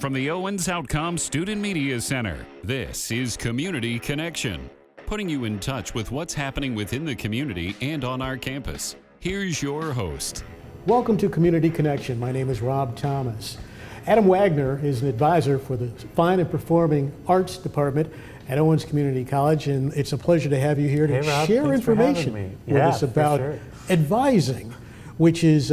From the Owens Outcome Student Media Center, this is Community Connection, putting you in touch with what's happening within the community and on our campus. Here's your host. Welcome to Community Connection. My name is Rob Thomas. Adam Wagner is an advisor for the Fine and Performing Arts Department at Owens Community College, and it's a pleasure to have you here to share information with us about advising, which is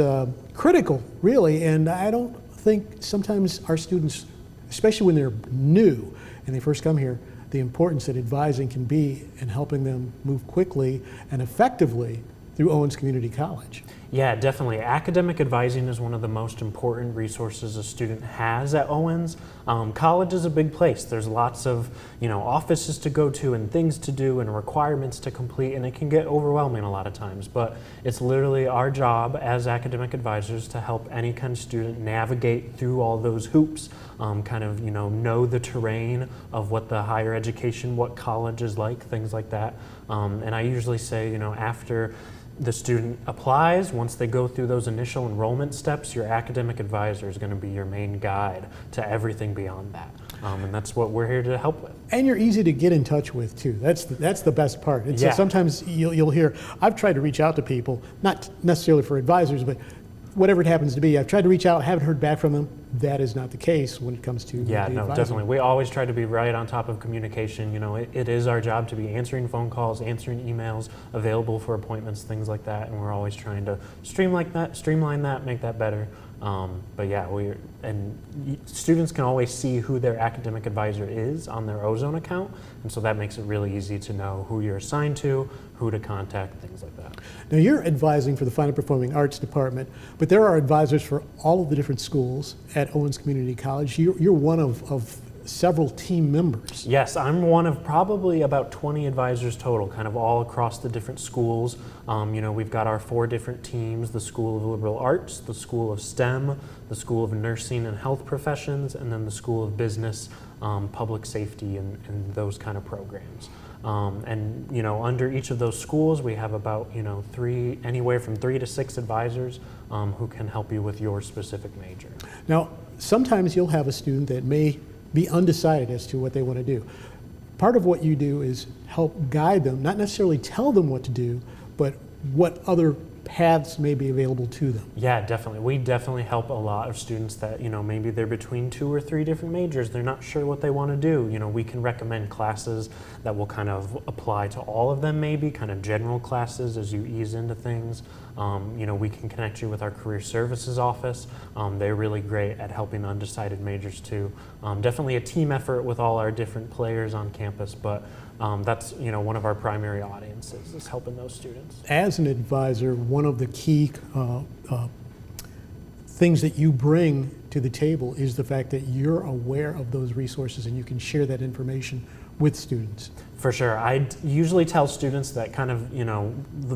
critical, really. And I don't think sometimes our students, especially when they're new and they first come here, the importance that advising can be in helping them move quickly and effectively through Owens Community College. Yeah, definitely. Academic advising is one of the most important resources a student has at Owens. College is a big place. There's lots of, offices to go to and things to do and requirements to complete, and it can get overwhelming a lot of times. But it's literally our job as academic advisors to help any kind of student navigate through all those hoops, know the terrain of what the higher education, what college is like, things like that. And I usually say, after the student applies, once they go through those initial enrollment steps, your academic advisor is going to be your main guide to everything beyond that. And that's what we're here to help with. And you're easy to get in touch with too. That's the best part. Sometimes you'll hear, I've tried to reach out to people, not necessarily for advisors, but whatever it happens to be. I've tried to reach out, haven't heard back from them. That is not the case when it comes to advising. Definitely. We always try to be right on top of communication. It is our job to be answering phone calls, answering emails, available for appointments, things like that, and we're always trying to streamline that, make that better. Students can always see who their academic advisor is on their Ozone account, and so that makes it really easy to know who you're assigned to, who to contact, things like that. Now you're advising for the Fine and Performing Arts Department, but there are advisors for all of the different schools at Owens Community College. You're one of several team members. Yes, I'm one of probably about 20 advisors total, kind of all across the different schools. We've got our 4 different teams: the School of Liberal Arts, the School of STEM, the School of Nursing and Health Professions, and then the School of Business, Public Safety, and those kind of programs. Under each of those schools, we have about, anywhere from 3 to 6 advisors who can help you with your specific major. Now, sometimes you'll have a student that may be undecided as to what they want to do. Part of what you do is help guide them, not necessarily tell them what to do, but what other paths may be available to them. Yeah, definitely. We definitely help a lot of students that, maybe they're between 2 or 3 different majors. They're not sure what they want to do. We can recommend classes that will kind of apply to all of them, maybe kind of general classes as you ease into things. We can connect you with our Career Services office. They're really great at helping undecided majors too. Definitely a team effort with all our different players on campus, but that's one of our primary audiences is helping those students. As an advisor, one of the key things that you bring to the table is the fact that you're aware of those resources and you can share that information with students. For sure. I usually tell students that kind of,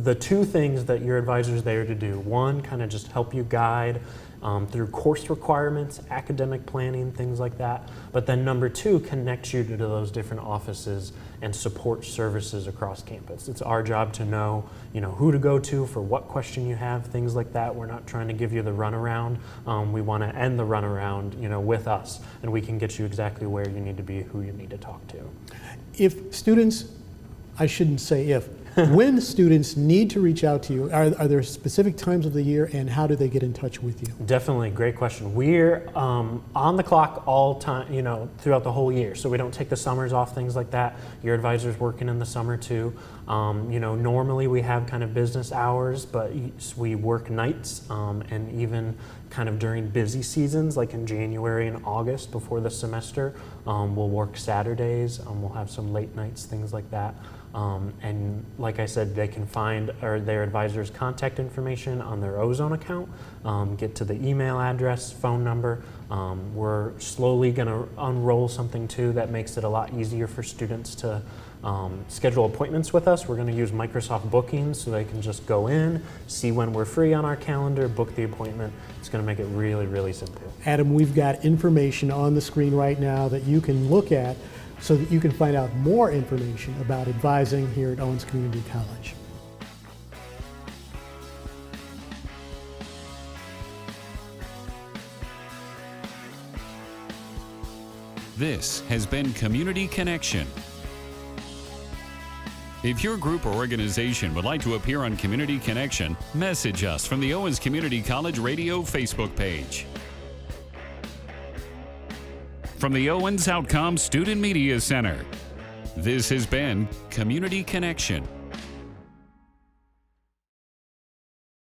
the 2 things that your advisor is there to do. One, kind of just help you guide through course requirements, academic planning, things like that. But then number 2, connect you to those different offices and support services across campus. It's our job to know, who to go to for what question you have, things like that. We're not trying to give you the runaround. We want to end the runaround, with us, and we can get you exactly where you need to be, who you need to talk to. If students, I shouldn't say if, when students need to reach out to you, are there specific times of the year, and how do they get in touch with you? Definitely, great question. We're on the clock all time, throughout the whole year. So we don't take the summers off, things like that. Your advisor's working in the summer too. Normally we have kind of business hours, but we work nights and even kind of during busy seasons, like in January and August before the semester, we'll work Saturdays. We'll have some late nights, things like that. And like I said, they can find their advisor's contact information on their Ozone account, get to the email address, phone number. We're slowly going to unroll something too that makes it a lot easier for students to schedule appointments with us. We're going to use Microsoft Bookings so they can just go in, see when we're free on our calendar, book the appointment. It's going to make it really, really simple. Adam, we've got information on the screen right now that you can look at so that you can find out more information about advising here at Owens Community College. This has been Community Connection. If your group or organization would like to appear on Community Connection, message us from the Owens Community College Radio Facebook page. From the Owens Outcome Student Media Center, this has been Community Connection.